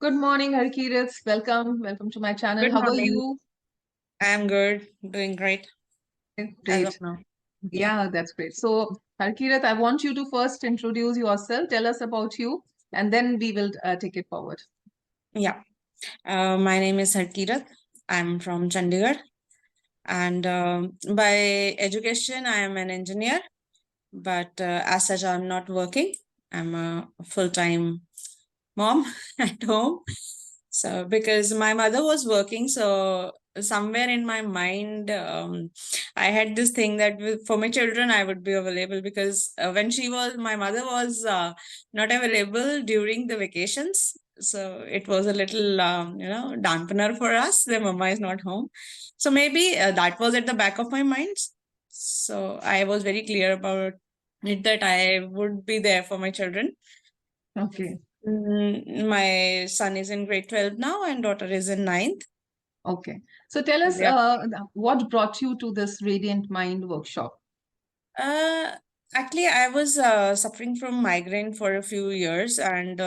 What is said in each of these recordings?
Good morning, Harkirat. Welcome to my channel. Good How are morning. you? I'm good, doing great as of Great. now. Yeah, that's great. So, Harkirat, I want you to first introduce yourself. Tell us about you, and then we will take it forward. Yeah, my name is Harkirat. I'm from Chandigarh, and by education, I am an engineer. But as such, I'm not working. I'm a full-time mom at home. So because my mother was working, so somewhere in my mind, I had this thing that for my children, I would be available because when my mother was not available during the vacations. So it was a little, dampener for us. Their mama is not home. So maybe that was at the back of my mind. So I was very clear about it that I would be there for my children. Okay. My son is in grade 12 now and daughter is in ninth. Okay. So, tell us Yeah. what brought you to this Radiant Mind workshop? Uh, Actually, I was suffering from migraine for a few years, and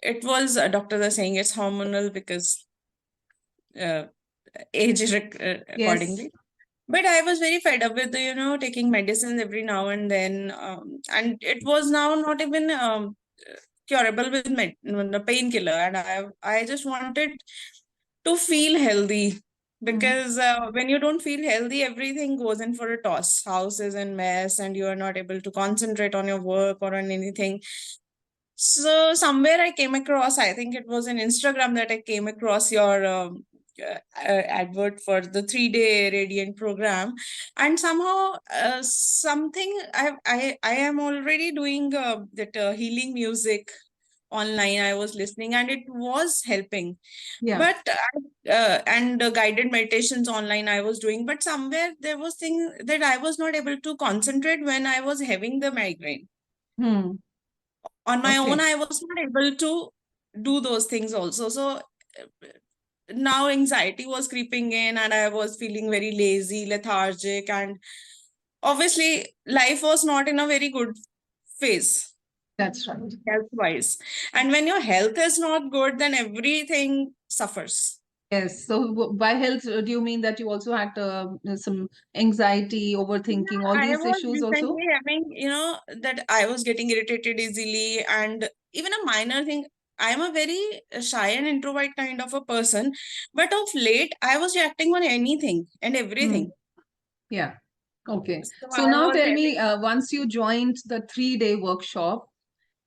it was doctors are saying it's hormonal because uh, Yes. accordingly. But I was very fed up with taking medicines every now and then, and it was now not even curable with the painkiller, and I just wanted to feel healthy Mhm. because when you don't feel healthy, everything goes in for a toss. House is in mess, and you are not able to concentrate on your work or on anything. So somewhere I came across, I think it was in Instagram that I came across your advert for the 3-day Radiant program, and somehow something I am already doing that healing music online. I was listening and it was helping, Yeah. but and guided meditations online I was doing, but somewhere there was thing that I was not able to concentrate when I was having the migraine. Hmm. On my own, Okay. I was not able to do those things also. So now anxiety was creeping in and I was feeling very lazy, lethargic, and obviously life was not in a very good phase That's right. health wise. And when your health is not good, then everything suffers. Yes. So, by health, do you mean that you also had some anxiety, overthinking, all I these was issues also? recently having, that I was getting irritated easily, and even a minor thing. I'm a very shy and introvert kind of a person, but of late, I was reacting on anything and Hmm. everything. Yeah. Okay. So So I now was tell me, having, once you joined the 3-day workshop,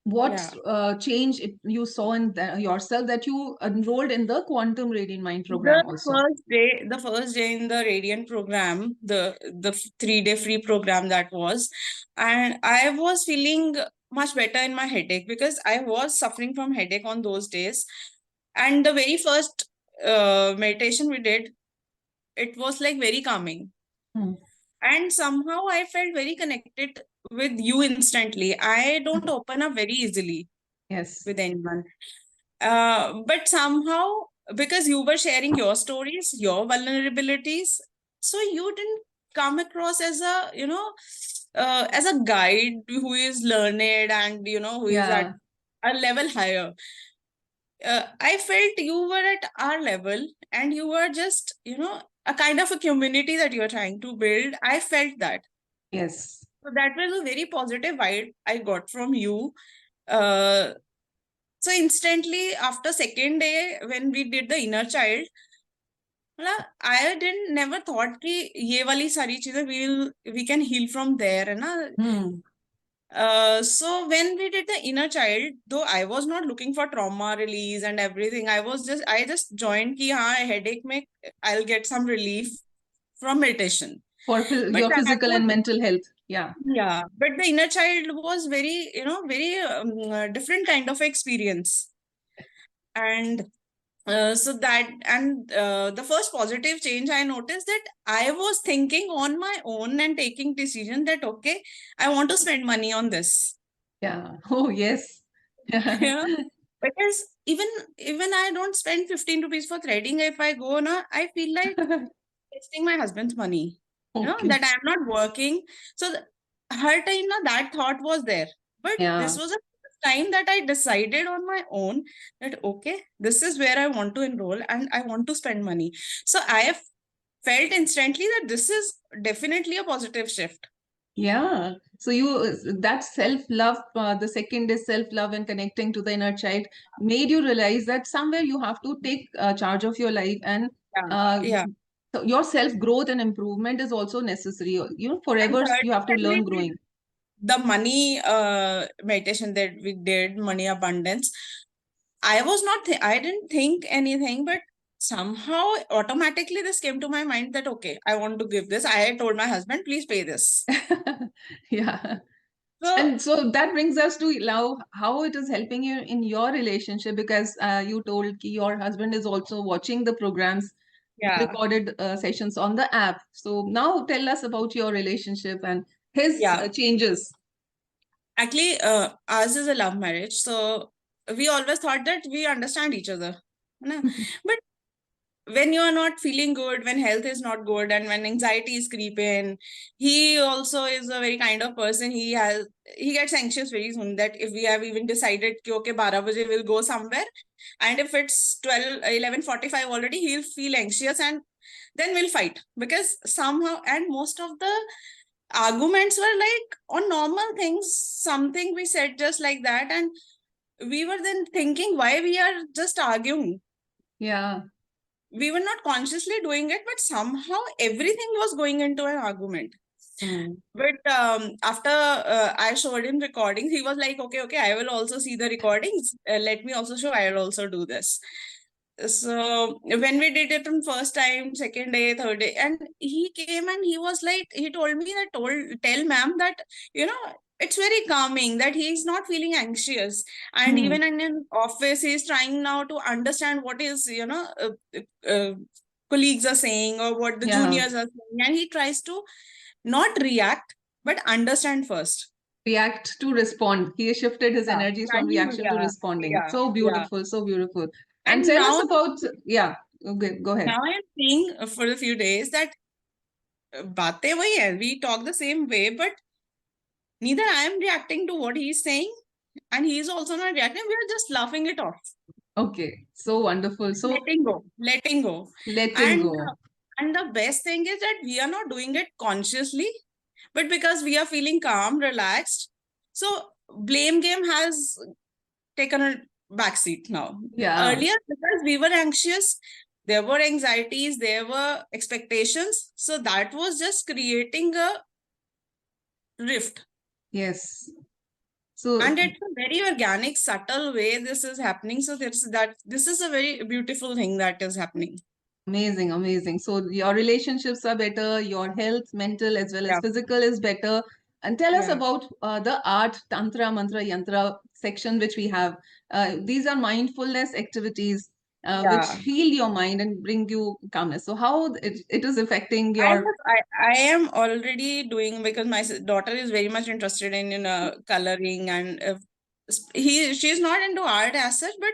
what yeah. change you saw in yourself that you enrolled in the Quantum Radiant Mind program The also? the first day in the Radiant program, the 3-day free program that was, and I was feeling much better in my headache because I was suffering from headache on those days. And the very first meditation we did, it was like very calming, Hmm. and somehow I felt very connected with you instantly. I don't open up very easily Yes. with anyone. But somehow, because you were sharing your stories, your vulnerabilities, so you didn't come across as as a guide who is learned and who is at Yeah. a level higher. I felt you were at our level and you were just a kind of a community that you're trying to build. I felt that. Yes. So that was a very positive vibe I got from you. Uh, so instantly after second day when we did the inner child, मतलब I didn't never thought कि ये वाली सारी चीजें we can heal from there है ना. Hmm. So when we did the inner child, though I was not looking for trauma release and everything, I just joined कि हाँ headache में I'll get some relief from meditation. For But your that physical was, and mental health. Yeah. yeah, but the inner child was very, very different kind of experience. And so that, and the first positive change I noticed that I was thinking on my own and taking decision that, okay, I want to spend money on this. Yeah. Oh, yes. Yeah. Because even I don't spend 15 rupees for threading. If I go na, I feel like wasting my husband's money. Okay. That I'm not working. So her time na, that thought was there. But this Yeah. was the first time that I decided on my own that, okay, this is where I want to enroll and I want to spend money. So I have felt instantly that this is definitely a positive shift. Yeah. So that self-love, the second is self-love and connecting to the inner child, made you realize that somewhere you have to take charge of your life, and uh, Yeah. so your self-growth and improvement is also necessary. And Forever thirdly, you have to when we learn did growing. the money meditation that we did, money abundance, I was not, I didn't think anything, but somehow automatically this came to my mind that, okay, I want to give this. I told my husband, please pay this. Yeah. So, And so that brings us to now how it is helping you in your relationship, because you told your husband is also watching the programs, yeah, recorded sessions on the app. So now tell us about your relationship and his yeah. changes. Actually, ours is a love marriage. So we always thought that we understand each other. Na? But when you are not feeling good, when health is not good, and when anxiety is creeping, he also is a very kind of person. He gets anxious very soon. That if we have even decided कि okay 12 baje we'll go somewhere, and if it's 11:45 already, he'll feel anxious, and then we'll fight because somehow, and most of the arguments were like on normal things, something we said just like that, and we were then thinking why we are just arguing. Yeah. We were not consciously doing it, but somehow everything was going into an argument. But after I showed him recordings, he was like, okay, I will also see the recordings. Let me also show, I will also do this. So when we did it on first time, second day, third day, and he came and he was like, he told me that, tell ma'am that, it's very calming, that he's not feeling anxious. And even in an office, he's trying now to understand what is, colleagues are saying or what the Yeah. juniors are saying. And he tries to not react, but understand first. React to respond. He shifted his Yeah. energies from reaction to responding. Yeah. So Yeah. beautiful, so beautiful. And And tell us now, about, yeah, okay, go ahead. now I'm seeing for a few days that बातें वही है, we talk the same way, but neither I am reacting to what he's saying and he's also not reacting. We are just laughing it off. Okay, so wonderful. So Letting go. letting And go. and the best thing is that we are not doing it consciously, but because we are feeling calm, relaxed. So blame game has taken a backseat now. Yeah. Earlier, because we were anxious, there were anxieties, there were expectations. So that was just creating a rift. Yes. So And it's a very organic, subtle way this is happening. So this is a very beautiful thing that is happening. amazing, amazing. So your relationships are better, your health, mental as well as Yeah. physical is better. And tell us Yeah. about the art, tantra, mantra, yantra section which we have. These are mindfulness activities which Yeah. heal your mind and bring you calmness. So how it is affecting your I am already doing, because my daughter is very much interested in coloring, and she's not into art as such, but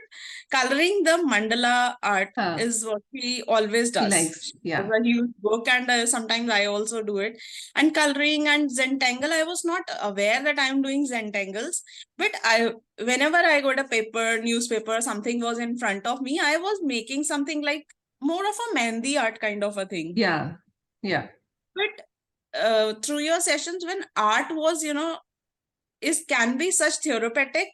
coloring the mandala art is what she always she does. likes. She Yeah. has a huge book, and sometimes I also do it. And coloring and Zentangle, I was not aware that I'm doing Zentangles, but whenever I got a paper, newspaper, something was in front of me, I was making something like more of a mehndi art kind of a thing. Yeah. Yeah. But through your sessions, when art was, can be such therapeutic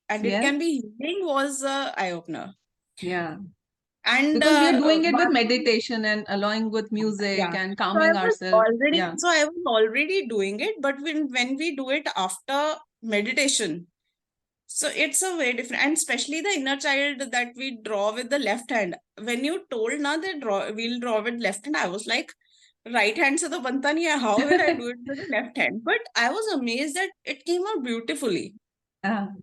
and it Yeah. can be healing, was a eye opener. Yeah. And Because we are doing it with meditation and along with music yeah, and so calming ourselves. Yeah. I was already doing it, but when we do it after meditation, so it's a very different, and especially the inner child that we draw with the left hand. When you told na that we'll draw with left hand, I was like, right hand se to banta nahi hai. How will I do it with the left hand? But I was amazed that it came out beautifully, and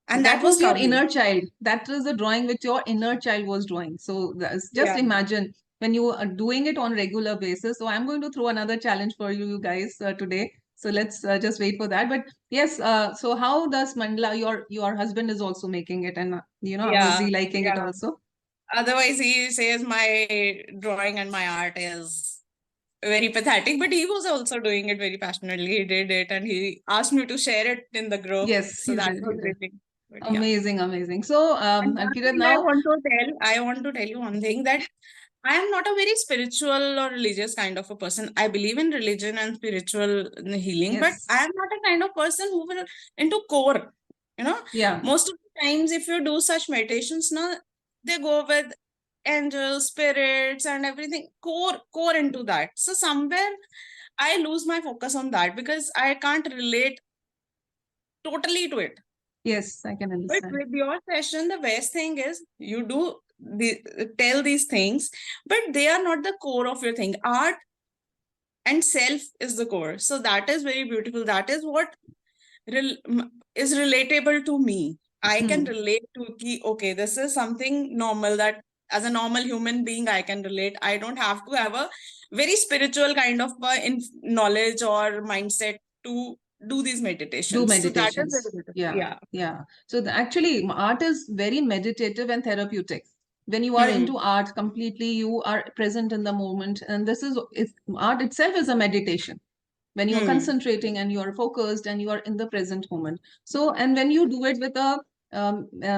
that that was was your calming. inner child. That is a drawing which your inner child was drawing. So just imagine when you are doing it on regular basis. So I'm going to throw another challenge for you guys today. So let's just wait for that. But yes, so how does mandala? Your husband is also making it, and was he liking it also? Otherwise, he says my drawing and my art is very pathetic, but he was also doing it very passionately. He did it and he asked me to share it in the group. Yes, So he that did. was really But yeah. Amazing, amazing. So, And one Harkirat, thing now, I want to tell you one thing, that I am not a very spiritual or religious kind of a person. I believe in religion and spiritual healing, but yes, I am not a kind of person who will into core. You know, yeah, most of the times if you do such meditations, now they go with angels, spirits, and everything core into that. So somewhere I lose my focus on that because I can't relate totally to it. yes, I can But understand. with your session, the best thing is you do tell these things, but they are not the core of your thing. Art and self is the core. So that is very beautiful. That is what is relatable to me. I can Hmm. relate to ki, okay, this is something normal that as a normal human being, I can relate. I don't have to have a very spiritual kind of knowledge or mindset to do these Do meditations. So that is very meditations. beautiful. Yeah, Yeah. yeah. So actually, art is very meditative and therapeutic. When you are Hmm. into art completely, you are present in the moment, and this is art itself is a meditation. When you're Hmm. concentrating and you are focused and you are in the present moment. So, and when you do it with a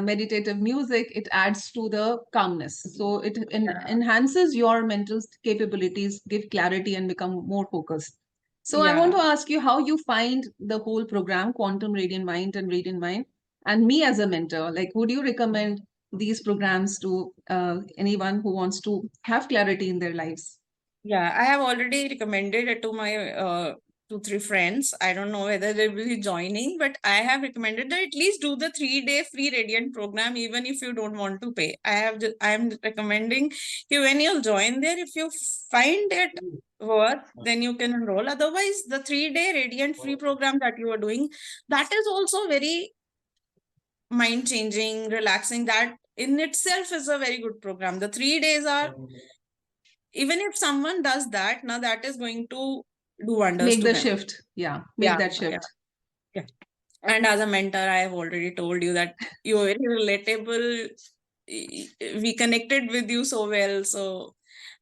meditative music, it adds to the calmness. So it Yeah. enhances your mental capabilities, give clarity, and become more focused. So I want Yeah. to ask you how you find the whole program, Quantum Radiant Mind and Radiant Mind, and me as a mentor. Like, would you recommend these programs to anyone who wants to have clarity in their lives? Yeah, I have already recommended it to my 2, 3 friends. I don't know whether they will be joining, but I have recommended that at least do the 3-day free Radiant program, even if you don't want to pay. I am recommending you when you join there, if you find it worth, then you can enroll. Otherwise, the 3-day Radiant free program that you are doing, that is also very mind changing, relaxing. That in itself is a very good program. The 3 days are, even if someone does that, now that is going to do wonders Make to the them. shift. Yeah, make Yeah, that yeah, shift. yeah. And as a mentor, I have already told you that you're very relatable. We connected with you so well. So,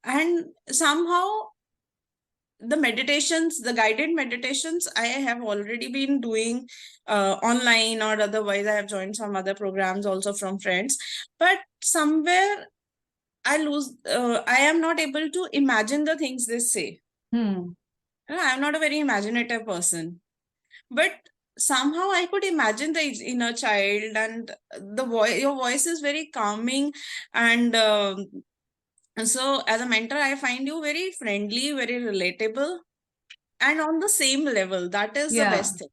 and somehow the meditations, the guided meditations, I have already been doing online, or otherwise I have joined some other programs also from friends. But somewhere I am not able to imagine the things they say. Hmm. I'm not a very imaginative person, but somehow I could imagine the inner child, and the voice. Your voice is very calming, and so as a mentor, I find you very friendly, very relatable, and on the same level. That is the Yeah. best thing.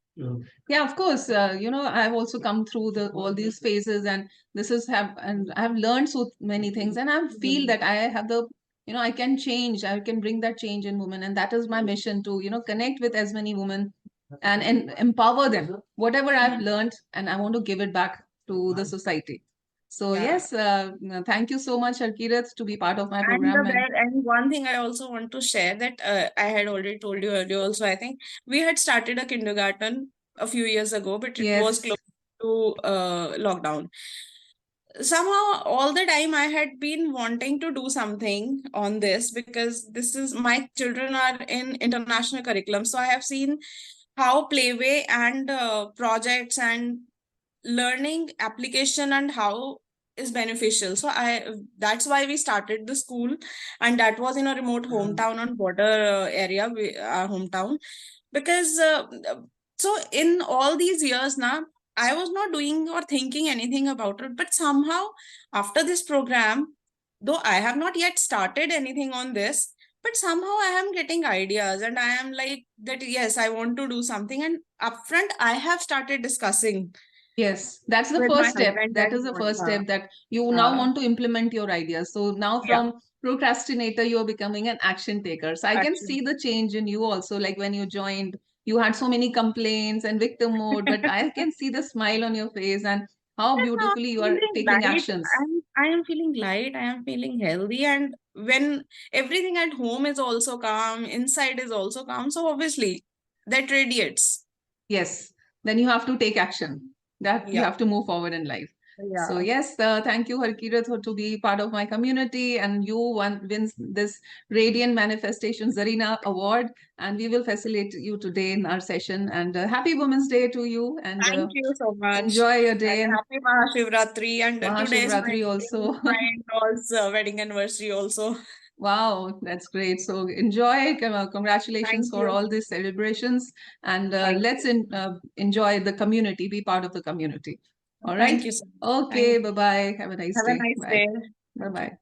Yeah, of course. I've also come through the all these phases, and this is have and I've learned so many things, and I feel that I have the I can change. I can bring that change in women, and that is my mission to connect with as many women and empower them. Whatever I've learned, and I want to give it back to the society. So Yeah. yes, thank you so much, Harkirat, to be part of my program. And And one thing I also want to share, that I had already told you earlier also, I think we had started a kindergarten a few years ago, but it was yes, close to lockdown. Somehow all the time I had been wanting to do something on this, because this is, my children are in international curriculum. So I have seen how playway and projects and learning application and how is beneficial. So that's why we started the school, and that was in a remote hometown on border area, our hometown. Because so in all these years now, I was not doing or thinking anything about it, but somehow after this program, though I have not yet started anything on this, but somehow I am getting ideas, and I am like that, yes, I want to do something. And upfront I have started discussing yes, that's the with my first step. husband That that is the first step, that you now uh, want to implement your ideas. So now yeah, from procrastinator, you're becoming an action taker. So I can action. see the change in you also. Like when you joined, you had so many complaints and victim mode, but I can see the smile on your face and how Yes, now beautifully you I'm are feeling taking light. actions. I am feeling light. I am feeling healthy. And when everything at home is also calm, inside is also calm. So obviously that radiates. Yes, then you have to take action. That you Yeah. have to move forward in life. So Yeah. yes, thank you, Harkirat, to be part of my community, and you wins this Radiant Manifestation Czarina Award, and we will facilitate you today in our session. And happy Women's Day to you, and Thank you so much. enjoy your And day, and happy Mahashivratri. And today is Mahashivratri also. my in-laws wedding anniversary also. Wow, that's great. So enjoy. Congratulations Thank for you. all these celebrations, and Thank let's you. enjoy the community, be part of the community. All Thank right. you so much. Okay. Thank Bye you. bye. Have a nice Have a day. nice Bye. day. Bye Thank you. bye.